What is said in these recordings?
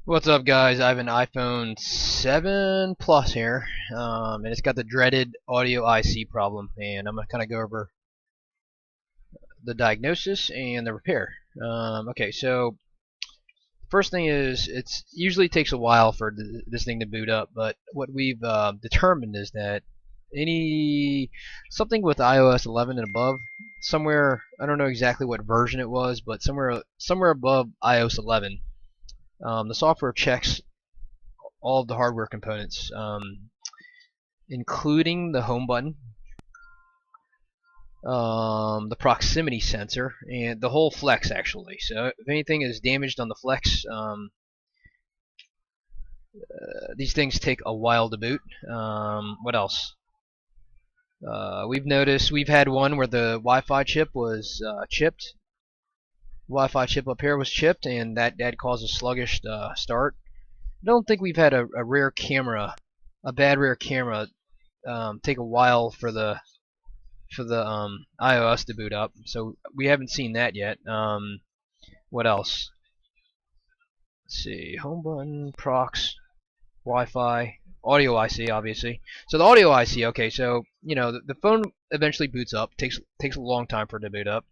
What's up, guys? I have an iPhone 7 Plus here, and it's got the dreaded audio IC problem, and I'm gonna kind of go over the diagnosis and the repair. Okay, so first thing is it usually takes a while for this thing to boot up, but what we've determined is that something with iOS 11 and above, somewhere, I don't know exactly what version it was, but somewhere above iOS 11, the software checks all of the hardware components, including the home button, the proximity sensor, and the whole flex actually. So if anything is damaged on the flex, these things take a while to boot. What else? We've noticed we've had one where the Wi-Fi chip was chipped. Wi-Fi chip up here was chipped, and that caused a sluggish start. I don't think we've had a bad rear camera, take a while for the iOS to boot up, so we haven't seen that yet. What else? Let's see, home button, prox, Wi-Fi, audio IC, obviously. So the audio IC, okay, so the phone eventually boots up. Takes a long time for it to boot up,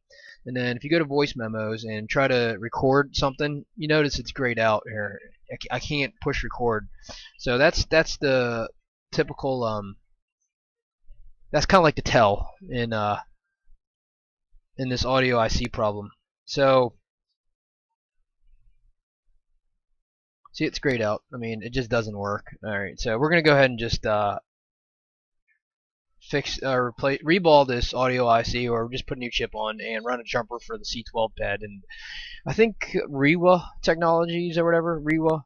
and then if you go to voice memos and try to record something, you notice it's grayed out here. I can't push record, so that's the typical that's kind of like the tell in this audio IC problem. So, see, it's grayed out. I mean, it just doesn't work. Alright, so we're going to go ahead and just reball this audio IC, or just put a new chip on and run a jumper for the C12 pad. And I think Rewa Technologies or whatever, Rewa,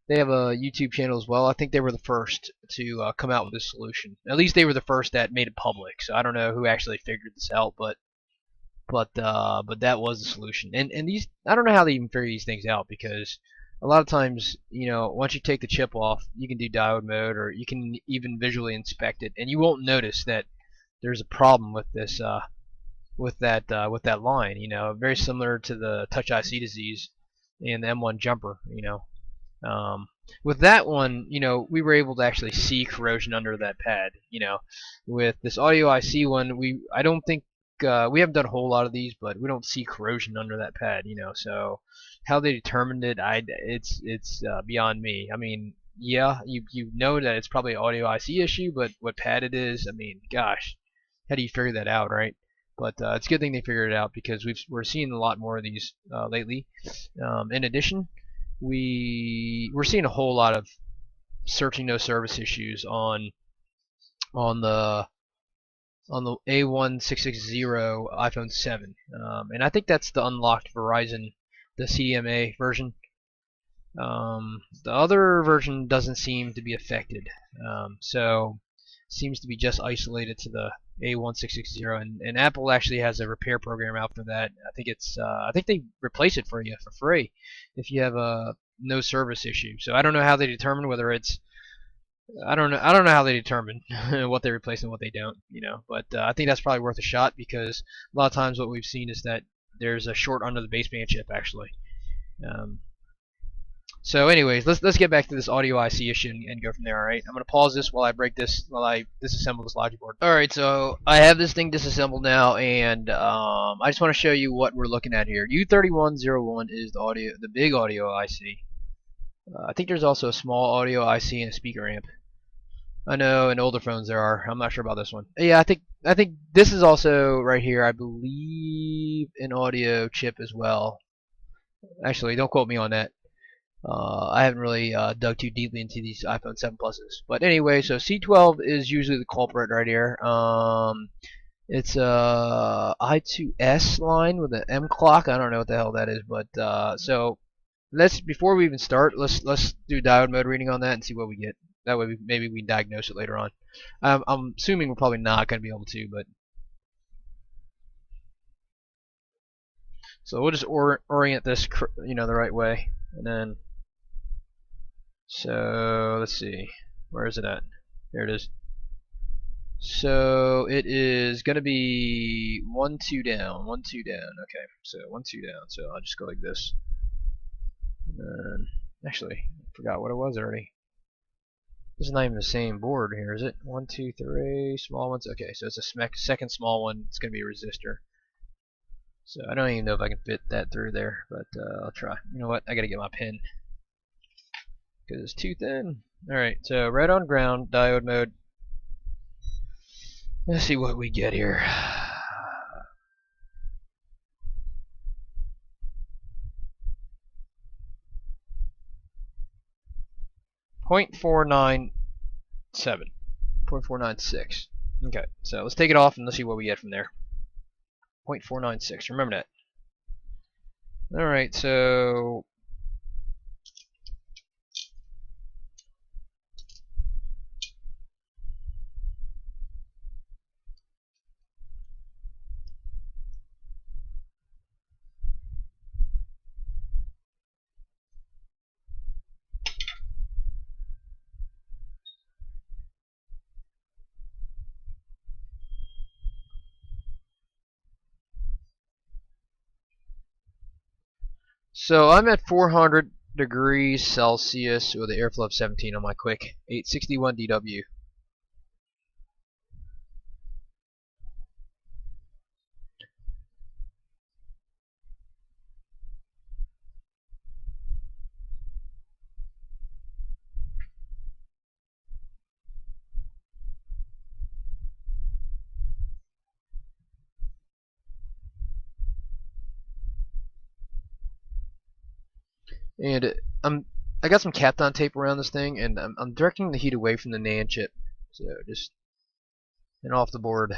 they have a YouTube channel as well. I think they were the first to come out with this solution. At least they were the first that made it public. So I don't know who actually figured this out, but that was the solution. And these, I don't know how they even figure these things out, because a lot of times, once you take the chip off, you can do diode mode, or you can even visually inspect it, and you won't notice that there's a problem with this with that line. Very similar to the Touch IC disease and the M1 jumper. With that one, we were able to actually see corrosion under that pad. With this audio IC one, I don't think we haven't done a whole lot of these, but we don't see corrosion under that pad. So how they determined it, it's beyond me. I mean, yeah, you know that it's probably an audio IC issue, but what pad it is, I mean, gosh, how do you figure that out, right? But it's a good thing they figured it out, because we're seeing a lot more of these lately. In addition, we're seeing a whole lot of searching no service issues on the A1660 iPhone 7, and I think that's the unlocked Verizon, the CDMA version. The other version doesn't seem to be affected, so seems to be just isolated to the A1660, and Apple actually has a repair program out for that. I think they replace it for you for free if you have a no service issue. So I don't know how they determine whether it's I don't know how they determine what they replace and what they don't, but I think that's probably worth a shot, because a lot of times what we've seen is that there's a short under the baseband chip actually. Um, so anyways, let's get back to this audio IC issue and go from there. All right, I'm gonna pause this while I disassemble this logic board. All right, so I have this thing disassembled now, and I just want to show you what we're looking at here. U3101 is the big audio IC. I think there's also a small audio IC and a speaker amp. I know in older phones there are. I'm not sure about this one. Yeah, I think this is also right here, I believe, an audio chip as well. Actually, don't quote me on that. I haven't really dug too deeply into these iPhone 7 Pluses. But anyway, so C12 is usually the culprit right here. It's a I2S line with an M clock. I don't know what the hell that is, but so before we even start, let's do diode mode reading on that and see what we get. That way, maybe we can diagnose it later on. I'm assuming we're probably not going to be able to, but so we'll just orient this, the right way, and then so let's see, where is it at? There it is. So it is going to be 1 2 down, 1 2 down. Okay, so 1 2 down. So I'll just go like this. And Actually, I forgot what it was already. This is not even the same board here, is it? 1, 2, 3 small ones. Okay, so it's a second small one. It's going to be a resistor. So I don't even know if I can fit that through there, but I'll try. You know what? I got to get my pen because it's too thin. All right, so red on ground, diode mode. Let's see what we get here. 0.497. 0.496. Okay, so let's take it off and let's see what we get from there. 0.496. Remember that. Alright, so I'm at 400 degrees Celsius with an airflow of 17 on my quick 861 DW. And I got some Kapton tape around this thing, and I'm directing the heat away from the NAND chip, so just and off the board.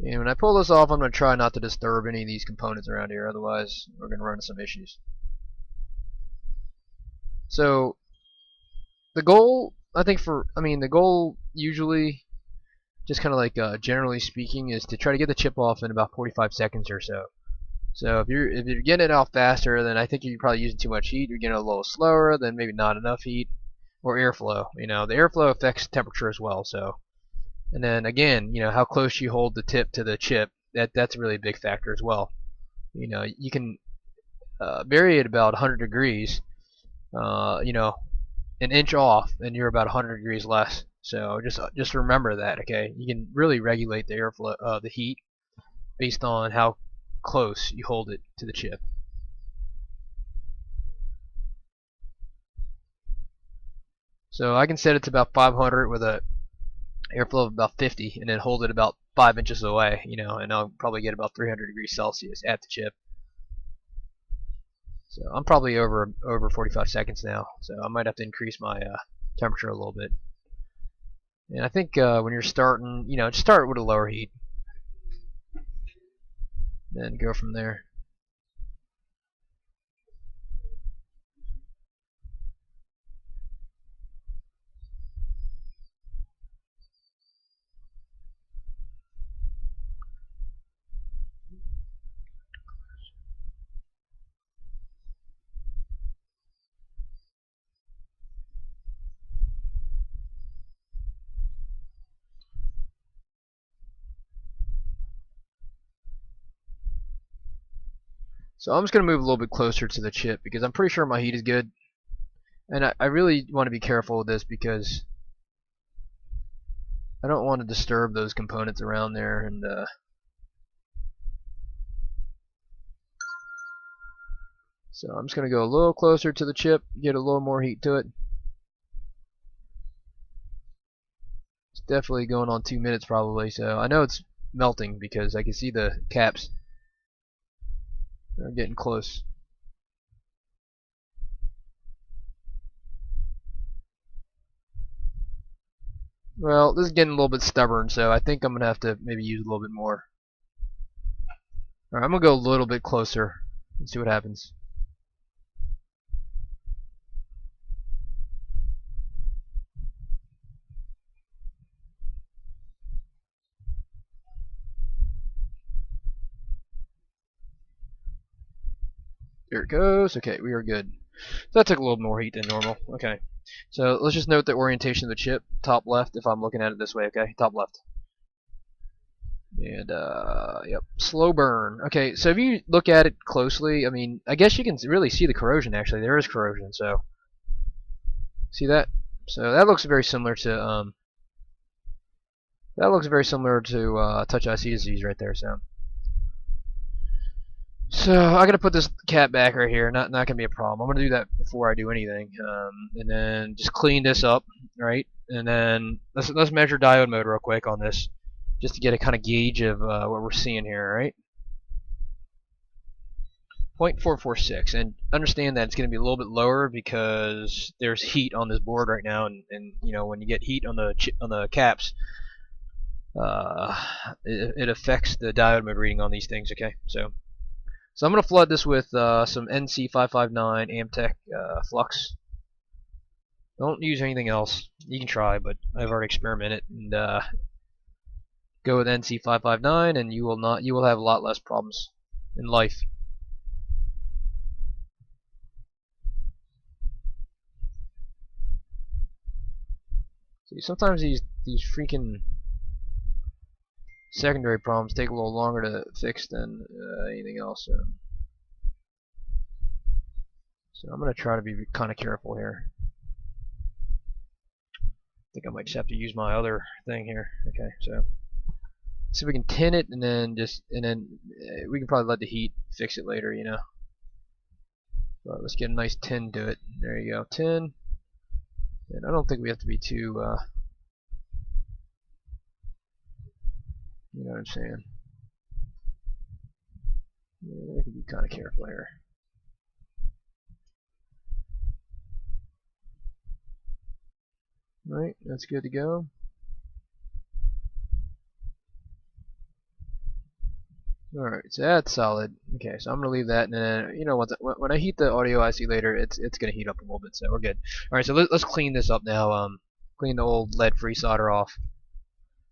And when I pull this off, I'm going to try not to disturb any of these components around here, otherwise we're going to run into some issues. So the goal, I think the goal usually, just kind of like generally speaking, is to try to get the chip off in about 45 seconds or so. So if you're getting it off faster, then I think you're probably using too much heat. You're getting it a little slower, then maybe not enough heat, or airflow. You know, the airflow affects temperature as well. So, and then again, you know, how close you hold the tip to the chip, that's a really big factor as well. You know, you can vary it about 100 degrees. You know, an inch off, and you're about 100 degrees less. So just remember that. Okay, you can really regulate the airflow, the heat, based on how close you hold it to the chip. So I can set it to about 500 with a airflow of about 50, and then hold it about 5 inches away, you know, and I'll probably get about 300 degrees Celsius at the chip. So I'm probably over 45 seconds now, so I might have to increase my temperature a little bit. And I think when you're starting, you know, just start with a lower heat, then go from there. So I'm just going to move a little bit closer to the chip because I'm pretty sure my heat is good. And I really want to be careful with this because I don't want to disturb those components around there. And so I'm just going to go a little closer to the chip, get a little more heat to it. It's definitely going on 2 minutes probably, so I know it's melting because I can see the caps are getting close. Well, this is getting a little bit stubborn, so I think I'm going to have to maybe use a little bit more. Alright, I'm going to go a little bit closer and see what happens. There it goes. Okay, we are good. So that took a little more heat than normal. Okay. So let's just note the orientation of the chip. Top left, if I'm looking at it this way, okay? Top left. And yep, slow burn. Okay, so if you look at it closely, I mean, I guess you can really see the corrosion. Actually, there is corrosion. So see that? So that looks very similar to Touch IC disease right there. So I gotta put this cap back right here. Not gonna be a problem. I'm gonna do that before I do anything, and then just clean this up, right? And then let's measure diode mode real quick on this, just to get a kind of gauge of what we're seeing here, right? 0.446, and understand that it's going to be a little bit lower because there's heat on this board right now, and you know, when you get heat on the caps, it affects the diode mode reading on these things. Okay, so I'm going to flood this with some NC559 Amtech flux. Don't use anything else. You can try, but I've already experimented, and go with NC559, and you will have a lot less problems in life. See, sometimes these freaking secondary problems take a little longer to fix than anything else. So I'm going to try to be kind of careful here. I think I might just have to use my other thing here. Okay, so see if we can tin it, and then we can probably let the heat fix it later, you know. But let's get a nice tin to it. There you go, tin. And I don't think we have to be too, you know what I'm saying. Yeah, I can be kind of careful here. Right, that's good to go. Alright, so that's solid. Okay, so I'm gonna leave that, and then you know when I heat the audio IC later, it's gonna heat up a little bit, so we're good. Alright, so let's clean this up now. Clean the old lead-free solder off.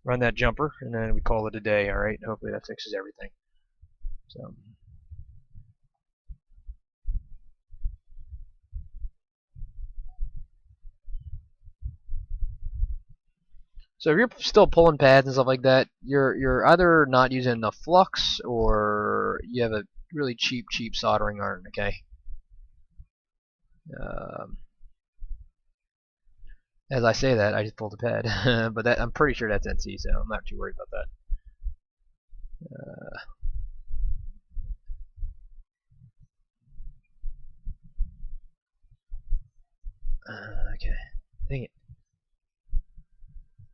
Run that jumper, and then we call it a day. Alright, hopefully that fixes everything. So if you're still pulling pads and stuff like that, you're either not using enough flux, or you have a really cheap soldering iron. Okay. Um, as I say that, I just pulled a pad, but I'm pretty sure that's NC, so I'm not too worried about that. Okay. Dang it.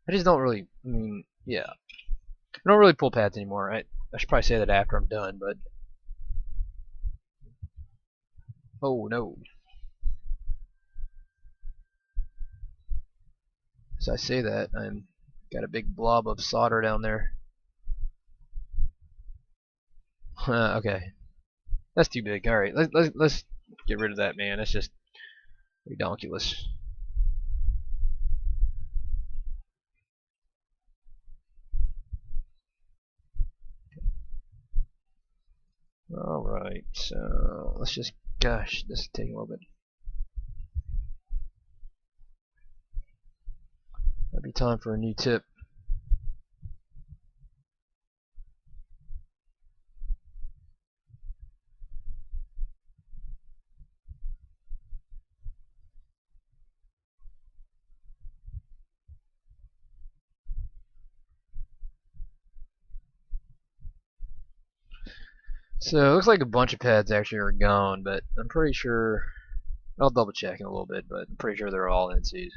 I just don't really. I mean, yeah. I don't really pull pads anymore. I should probably say that after I'm done, but. Oh no. As I say that, I'm got a big blob of solder down there. Okay. That's too big. Alright, let's get rid of that, man. That's just redonkulous. Alright, so let's just, gosh, this is taking a little bit. Might be time for a new tip. So it looks like a bunch of pads actually are gone, but I'm pretty sure, I'll double check in a little bit, but I'm pretty sure they're all NCs.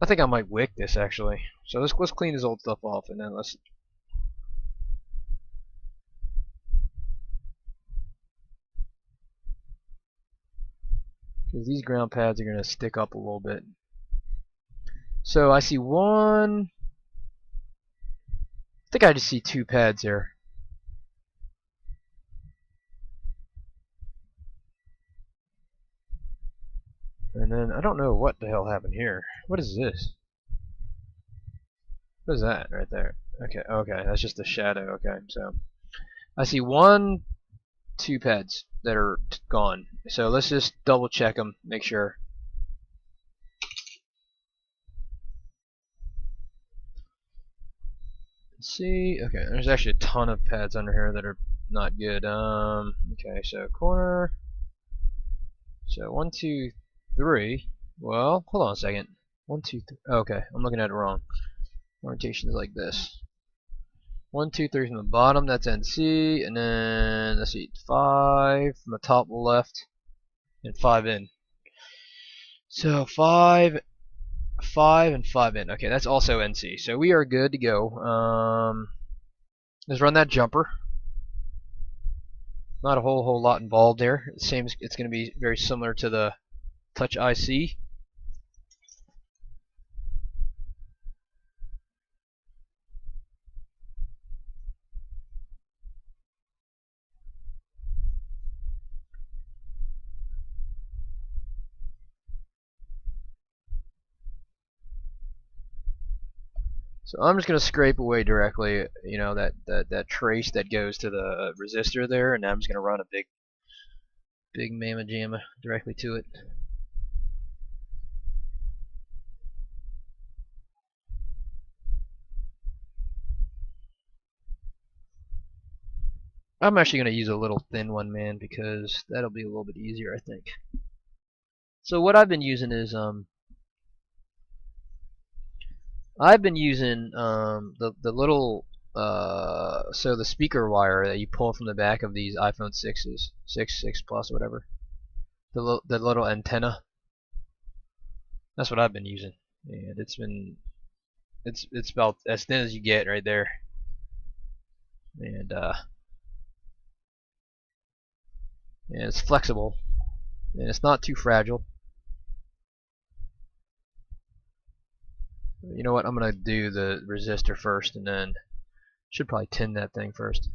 I think I might wick this actually. So let's clean this old stuff off, and then let's. Because these ground pads are going to stick up a little bit. So I see one. I think I just see two pads here. And then I don't know what the hell happened here. What is this? What is that right there? Okay, that's just a shadow. Okay, so I see one 2 pads that are gone. So let's just double check them, make sure. Let's see. Okay, there's actually a ton of pads under here that are not good. Okay, so corner. So 1, 2, 3. Well, hold on a second. 1, 2, 3. Okay, I'm looking at it wrong. Orientation is like this. 1, 2, 3 from the bottom. That's NC, and then let's see, 5 from the top left, and 5 in. So 5, 5, and 5 in. Okay, that's also NC. So we are good to go. Let's run that jumper. Not a whole lot involved there. It seems it's going to be very similar to the Touch IC. So I'm just going to scrape away directly, you know, that trace that goes to the resistor there, and I'm just going to run a big mamma jamma directly to it. I'm actually going to use a little thin one, man, because that'll be a little bit easier, I think. So what I've been using is the little so the speaker wire that you pull from the back of these iPhone 6s, 6 Plus, whatever. The little antenna. That's what I've been using, and it's about as thin as you get right there, and it's flexible, and it's not too fragile. You know what? I'm gonna do the resistor first, and then should probably tin that thing first.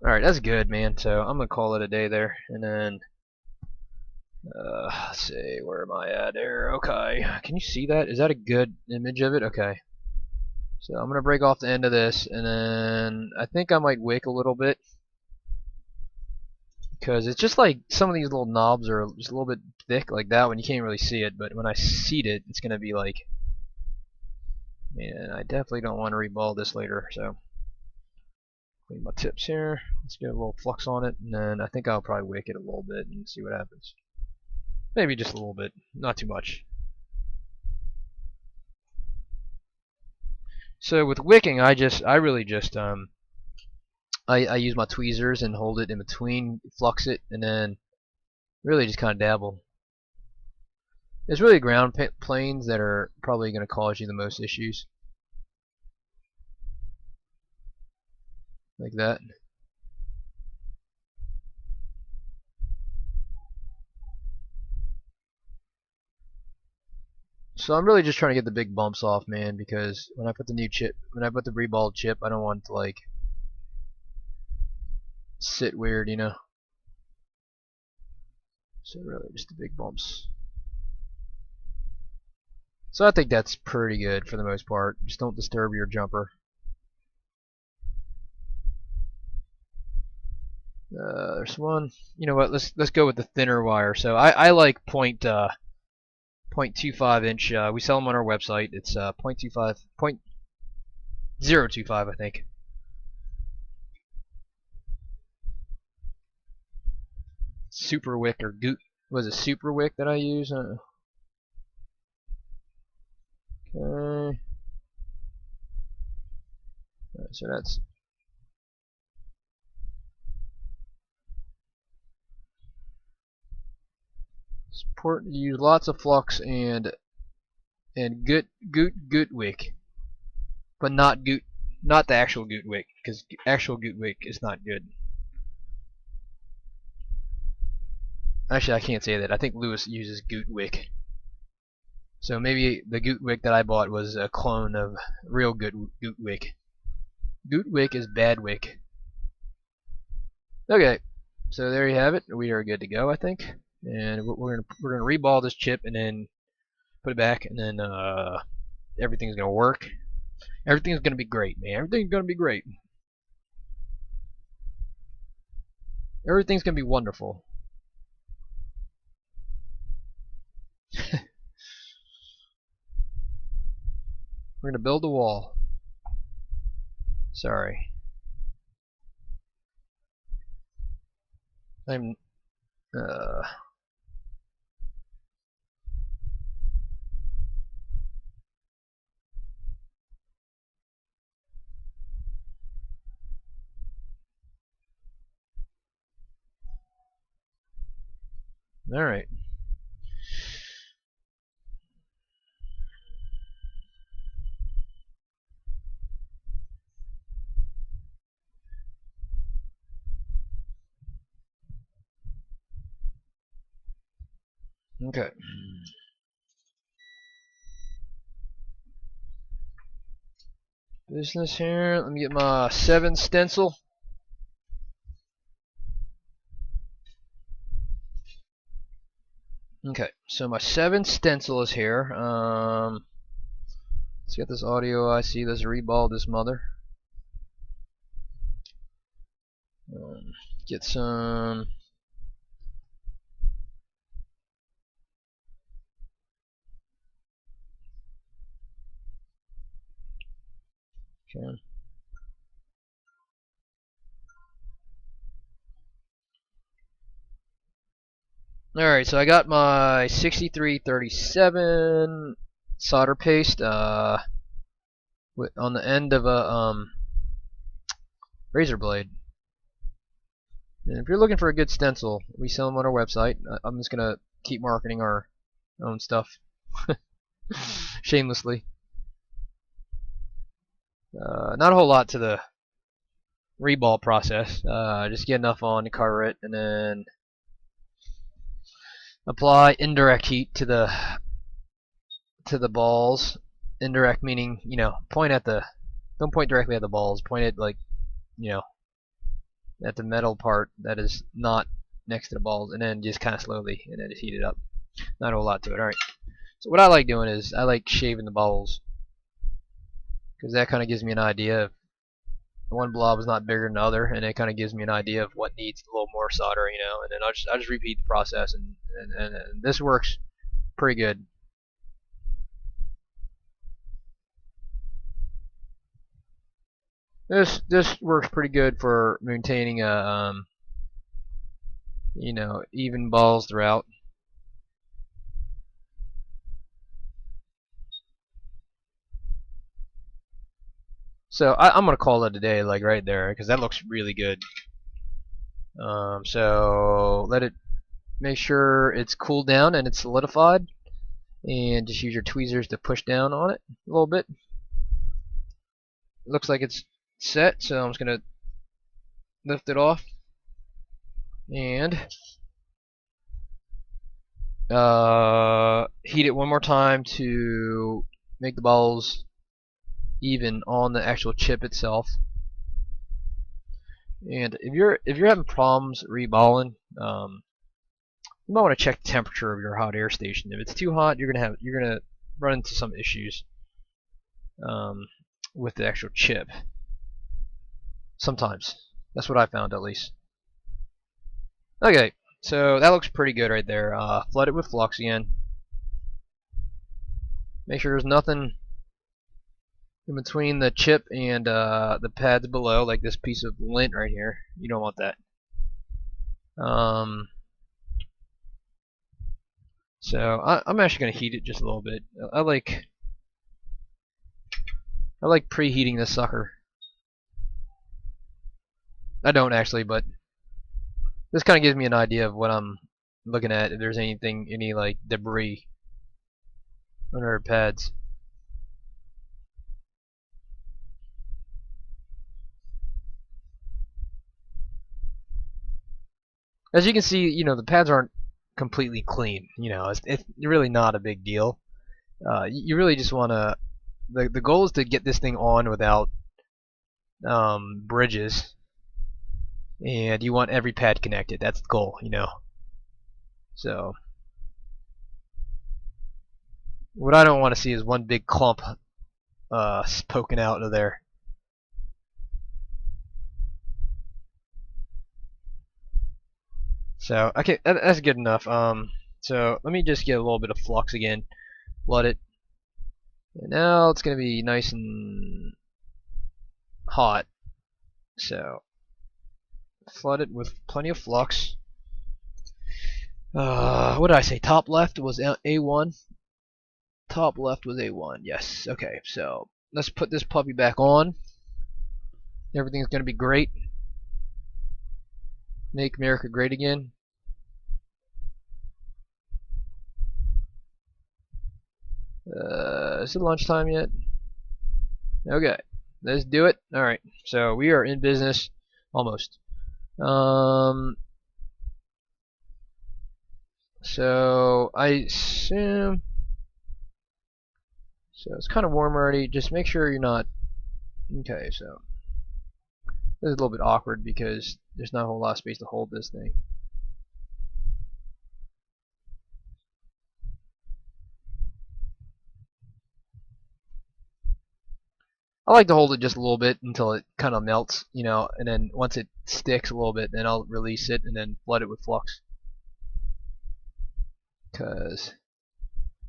Alright, that's good, man. So I'm gonna call it a day there, and then let's see, where am I at there? Okay, can you see that? Is that a good image of it? Okay. So I'm gonna break off the end of this, and then I think I might wick a little bit, because it's just like some of these little knobs are just a little bit thick like that one. You can't really see it, but when I seat it, it's gonna be like, man, I definitely don't want to reball this later. So clean my tips here. Let's get a little flux on it, and then I think I'll probably wick it a little bit and see what happens. Maybe just a little bit, not too much. So with wicking, I really just I use my tweezers and hold it in between, flux it, and then really just kind of dabble. It's really ground planes that are probably going to cause you the most issues, like that. So I'm really just trying to get the big bumps off, man, because when I put the reballed chip, I don't want it to like sit weird, you know. So really just the big bumps. So I think that's pretty good for the most part. Just don't disturb your jumper. There's one. You know what? Let's go with the thinner wire. So I like 0.25 inch. We sell them on our website. It's 0.25, 0.025, I think. Super wick or goot. Was it super wick that I use? Okay. So that's support. Use lots of flux and goot wick, but not the actual goot wick, because actual goot wick is not good. Actually, I can't say that. I think Lewis uses goot wick. So maybe the goot wick that I bought was a clone of real good goot wick. Goot wick is bad wick. Okay, so there you have it. We are good to go, I think. And we're gonna reball this chip and then put it back, and then everything's gonna work. Everything's gonna be great, man. Everything's gonna be great. Everything's gonna be wonderful. We're gonna build a wall. Sorry. I'm all right. Okay. Business here. Let me get my 7 stencil. Okay, so my 7 stencil is here. Let's get this audio IC. Let's reball this mother. Get some. Okay. Alright, so I got my 6337 solder paste on the end of a razor blade. And if you're looking for a good stencil, we sell them on our website. I'm just gonna keep marketing our own stuff shamelessly. Not a whole lot to the reball process. Just get enough on to cover it, and then apply indirect heat to the balls. Indirect meaning, don't point directly at the balls. Point it like, at the metal part that is not next to the balls, and then just kind of slowly, and then just heat it up. Not a whole lot to it. All right. So what I like doing is I like shaving the balls, because that kind of gives me an idea of one blob is not bigger than the other, and it kind of gives me an idea of what needs a little more solder, and then I'll just repeat the process, and this works pretty good. This works pretty good for maintaining a even balls throughout. So I'm gonna call it a day, like right there, because that looks really good. So make sure it's cooled down and it's solidified, and just use your tweezers to push down on it a little bit. It looks like it's set, so I'm just gonna lift it off and heat it one more time to make the balls even on the actual chip itself. And if you're having problems reballing, you might want to check the temperature of your hot air station. If it's too hot, you're gonna run into some issues with the actual chip. Sometimes that's what I found, at least. Okay, so that looks pretty good right there. Flood it with flux again. Make sure there's nothing in between the chip and the pads below, like this piece of lint right here. You don't want that. So I'm actually gonna heat it just a little bit. I like preheating this sucker. I don't actually, but this kind of gives me an idea of what I'm looking at. If there's any like debris under our pads. As you can see, the pads aren't completely clean. It's really not a big deal. You really just want to. The goal is to get this thing on without bridges. and you want every pad connected. That's the goal, you know. So what I don't want to see is one big clump poking out of there. So okay, that's good enough. So let me just get a little bit of flux again, flood it, and now it's gonna be nice and hot. So flood it with plenty of flux. What did I say? Top left was A1. Top left was A1. Yes. Okay. So let's put this puppy back on. Everything's gonna be great. Make America great again. Is it lunchtime yet? Okay. Let's do it. All right. So we are in business, almost. So I assume. So it's kind of warm already. Just make sure you're not. Okay. So this is a little bit awkward because there's not a whole lot of space to hold this thing. I like to hold it just a little bit until it kind of melts, you know, and then once it sticks a little bit, then I'll release it and then flood it with flux.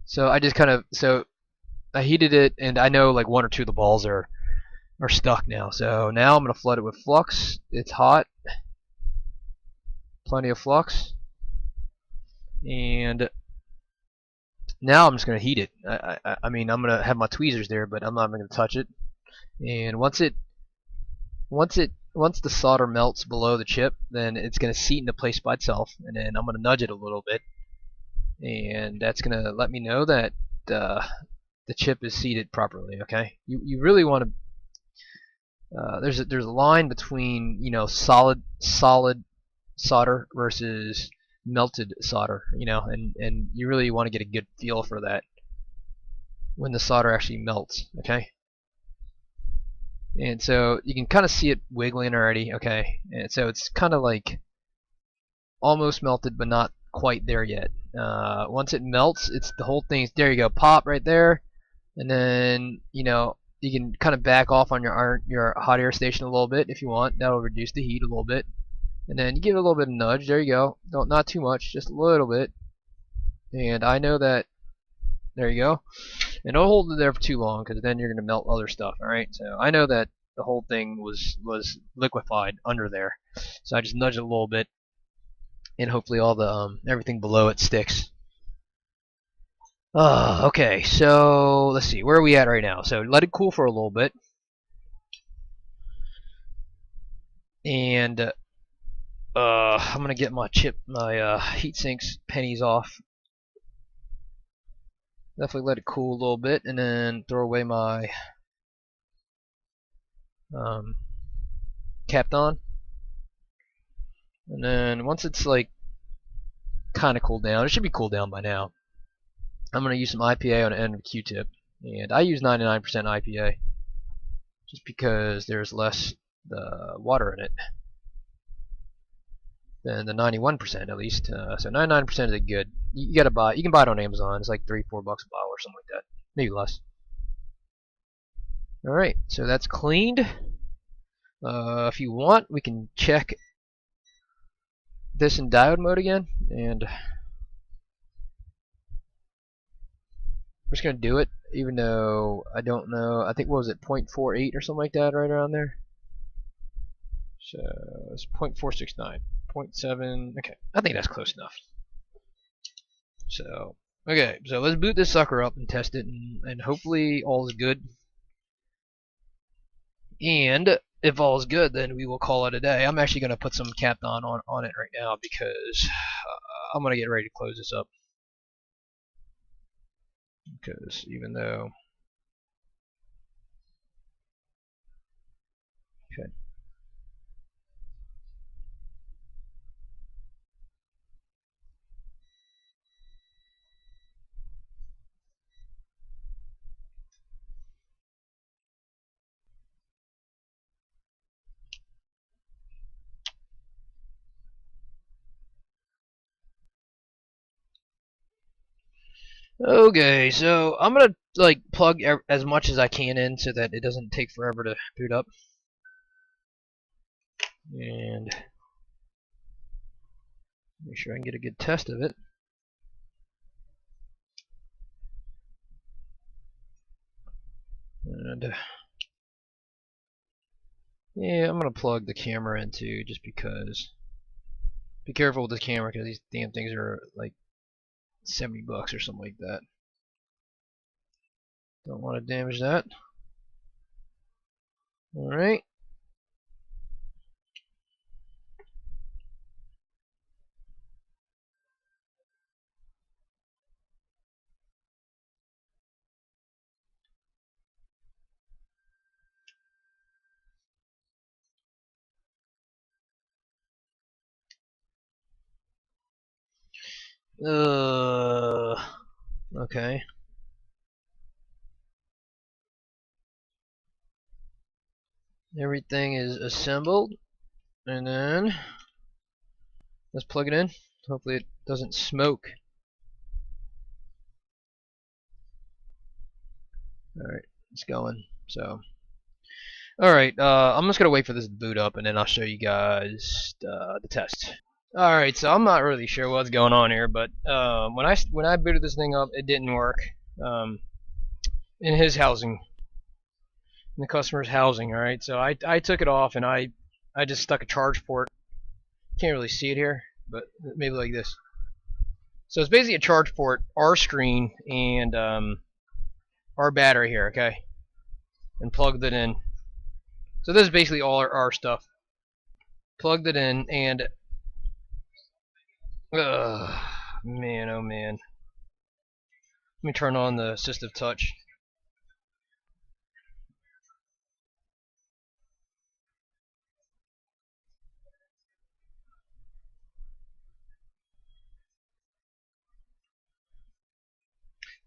So I just kind of, so I heated it, and I know like one or two of the balls are stuck now. So now I'm gonna flood it with flux. It's hot, plenty of flux, and now I'm just gonna heat it. I mean, I'm gonna have my tweezers there, but I'm not gonna touch it. And once the solder melts below the chip, then it's gonna seat into place by itself, and then I'm gonna nudge it a little bit, and that's gonna let me know that the chip is seated properly. Okay, you really want to. There's a line between, you know, solid solder versus melted solder, you know, and you really want to get a good feel for that when the solder actually melts. Okay. And so you can kind of see it wiggling already. Okay, and so it's kind of like almost melted but not quite there yet. Once it melts, it's the whole thing. There you go, pop right there, and then, you know, you can kind of back off on your hot air station a little bit if you want. That'll reduce the heat a little bit, and then you give it a little bit of nudge. There you go. Don't, not too much, just a little bit. And I know that. There you go. And don't hold it there for too long, because then you're going to melt other stuff. All right. So I know that the whole thing was liquefied under there, so I just nudge it a little bit, and hopefully all the everything below it sticks. Okay, so let's see, where are we at right now? So let it cool for a little bit, and I'm gonna get my heat sinks pennies off. Definitely let it cool a little bit, and then throw away my Kapton. And then once it's like kind of cooled down, it should be cooled down by now, I'm gonna use some IPA on the end of a Q-tip, and I use 99% IPA just because there's less water in it than the 91% at least. So 99% is a good. You gotta buy. You can buy it on Amazon. It's like $3-4 a bottle or something like that, maybe less. All right, so that's cleaned. If you want, we can check this in diode mode again, and we're just gonna do it, even though I don't know. I think, what was it, 0.48 or something like that, right around there. So it's 0.469, 0.7. Okay, I think that's close enough. So okay, so let's boot this sucker up and test it, and hopefully all is good. And if all is good, then we will call it a day. I'm actually going to put some Kapton on it right now because I'm going to get ready to close this up. Because even though... Okay. Okay, so I'm gonna like plug as much as I can in so that it doesn't take forever to boot up, and make sure I can get a good test of it. And yeah, I'm gonna plug the camera in too, just because. Be careful with the camera because these damn things are like $70 or something like that. Don't want to damage that. All right. Okay. Everything is assembled, and then let's plug it in. Hopefully it doesn't smoke. All right, it's going. So, all right. I'm just gonna wait for this to boot up, and then I'll show you guys the test. All right. So I'm not really sure what's going on here, but when I booted this thing up, it didn't work. Um, in his housing, in the customer's housing. All right. So I took it off, and I just stuck a charge port. Can't really see it here, but maybe like this. So it's basically a charge port, our screen, and our battery here, okay? And plugged it in. So this is basically all our stuff. Plugged it in, and man, oh man. Let me turn on the assistive touch.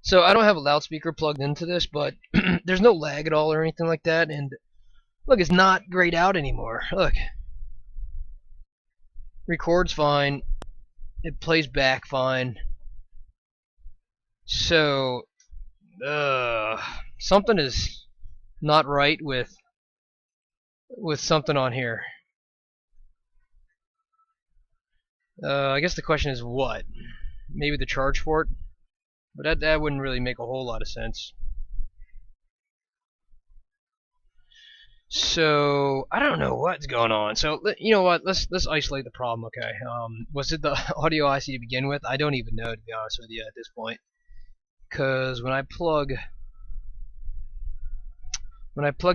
So I don't have a loudspeaker plugged into this, but there's no lag at all or anything like that. And look, it's not grayed out anymore. Look, records fine. It plays back fine. So, something is not right with something on here. I guess the question is what? Maybe the charge port? But that wouldn't really make a whole lot of sense. So I don't know what's going on. So you know what? Let's isolate the problem. Okay. Was it the audio IC to begin with? I don't even know, to be honest with you at this point. Because when I plug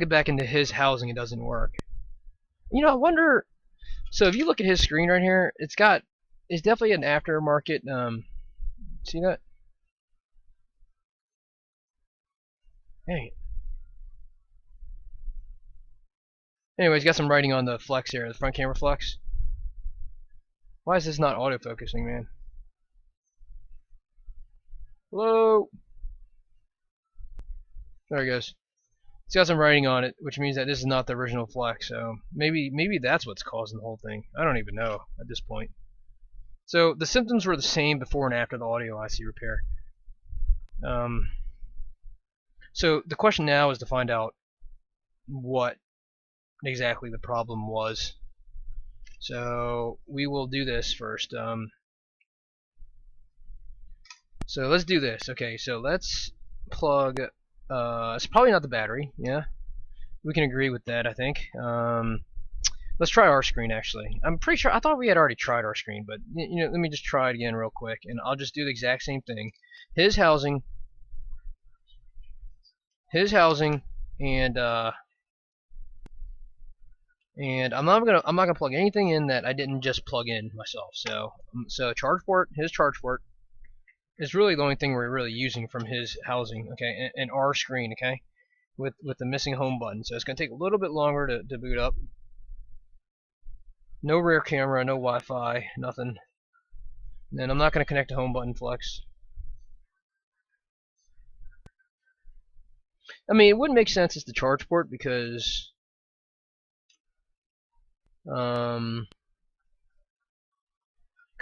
it back into his housing, it doesn't work. You know, I wonder. So if you look at his screen right here, it's definitely an aftermarket. See that? Hey. Anyways, got some writing on the flex here, the front camera flex. Why is this not autofocusing, man? Hello? There it goes. It's got some writing on it, which means that this is not the original flex. So maybe that's what's causing the whole thing. I don't even know at this point. So the symptoms were the same before and after the audio IC repair. So the question now is to find out what exactly the problem was. So we will do this first. So let's do this. Okay, so let's plug. It's probably not the battery. Yeah, we can agree with that, I think. Let's try our screen, actually. I'm pretty sure, I thought we had already tried our screen, but you know, let me just try it again real quick, and I'll just do the exact same thing. His housing, and I'm not gonna plug anything in that I didn't just plug in myself. So charge port, his charge port is really the only thing we're really using from his housing, okay, and our screen, okay, with the missing home button. So it's gonna take a little bit longer to boot up. No rear camera, no Wi-Fi, nothing. And then I'm not gonna connect to home button flex. I mean, it wouldn't make sense as the charge port because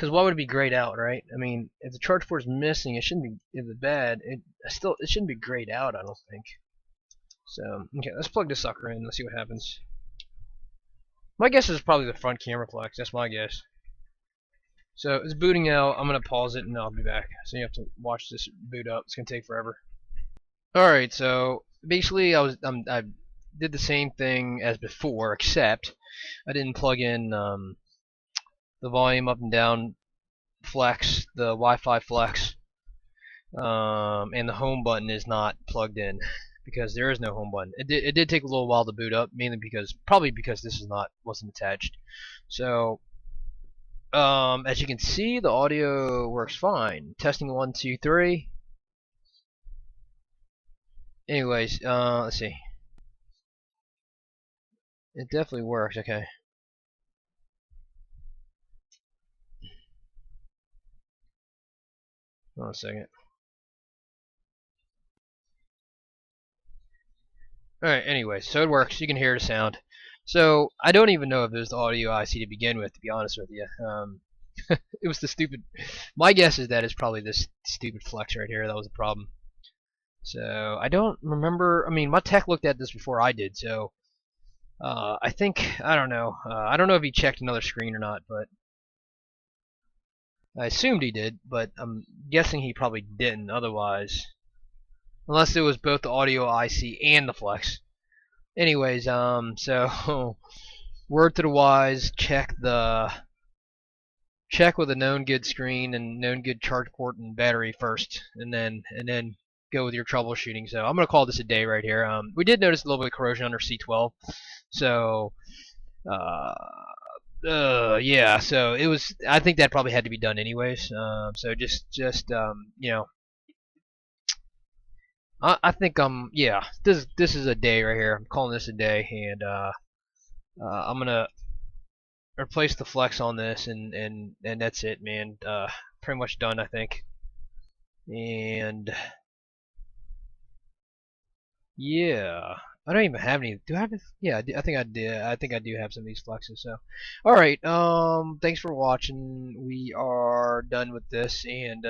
Because why would it be grayed out, right? I mean, if the charge port is missing, it shouldn't be, if it's bad, it shouldn't be grayed out, I don't think. So, okay, let's plug this sucker in, let's see what happens. My guess is probably the front camera flex, that's my guess. So, it's booting out, I'm going to pause it and I'll be back. So you have to watch this boot up, it's going to take forever. Alright, so basically I did the same thing as before, except I didn't plug in the volume up and down flex, the Wi-Fi flex, and the home button is not plugged in because there is no home button. It did take a little while to boot up, mainly probably because this wasn't attached. So as you can see, the audio works fine. Testing 1, 2, 3. Anyways, let's see. It definitely works. Okay. Hold on a second. Alright, anyway, so it works. You can hear the sound. So, I don't even know if it was the audio IC to begin with, to be honest with you. It was the stupid... My guess is that it's probably this stupid flex right here that was the problem. So, I don't remember... I mean, my tech looked at this before I did, so... I think... I don't know. I don't know if he checked another screen or not, but... I assumed he did, but I'm guessing he probably didn't, otherwise... Unless it was both the audio IC and the flex. Anyways, so word to the wise, check with a known good screen and known good charge port and battery first, and then go with your troubleshooting. So I'm gonna call this a day right here. We did notice a little bit of corrosion under C12, so yeah. So it was. I think that probably had to be done anyways. So just you know. I think yeah, this is a day right here. I'm calling this a day, and I'm gonna replace the flex on this, and that's it, man. Pretty much done, I think. And yeah, I don't even have any. Do I have? Yeah, I think I did. I think I do have some of these flexes. So, all right. Thanks for watching. We are done with this, and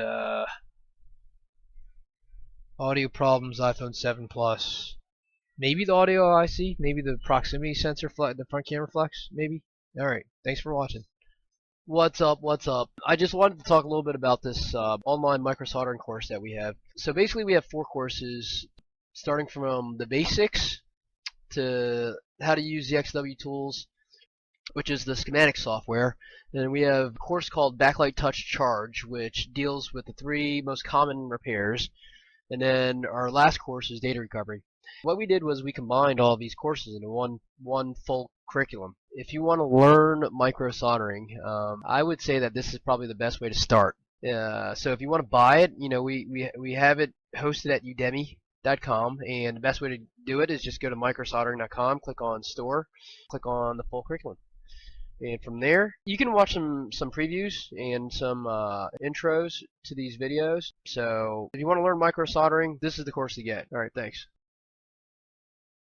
audio problems, iPhone 7 Plus. Maybe the audio IC, maybe the proximity sensor, the front camera flex, maybe. Alright, thanks for watching. What's up, what's up? I just wanted to talk a little bit about this online micro soldering course that we have. So basically we have 4 courses, starting from the basics to how to use the XW tools, which is the schematic software. And we have a course called Backlight Touch Charge, which deals with the 3 most common repairs. And then our last course is data recovery. What we did was we combined all of these courses into one full curriculum. If you want to learn micro soldering, I would say that this is probably the best way to start. So if you want to buy it, you know, we have it hosted at udemy.com, and the best way to do it is just go to microsoldering.com, click on store, click on the full curriculum. And from there, you can watch some previews and some intros to these videos. So if you want to learn micro soldering, this is the course to get. Alright, thanks.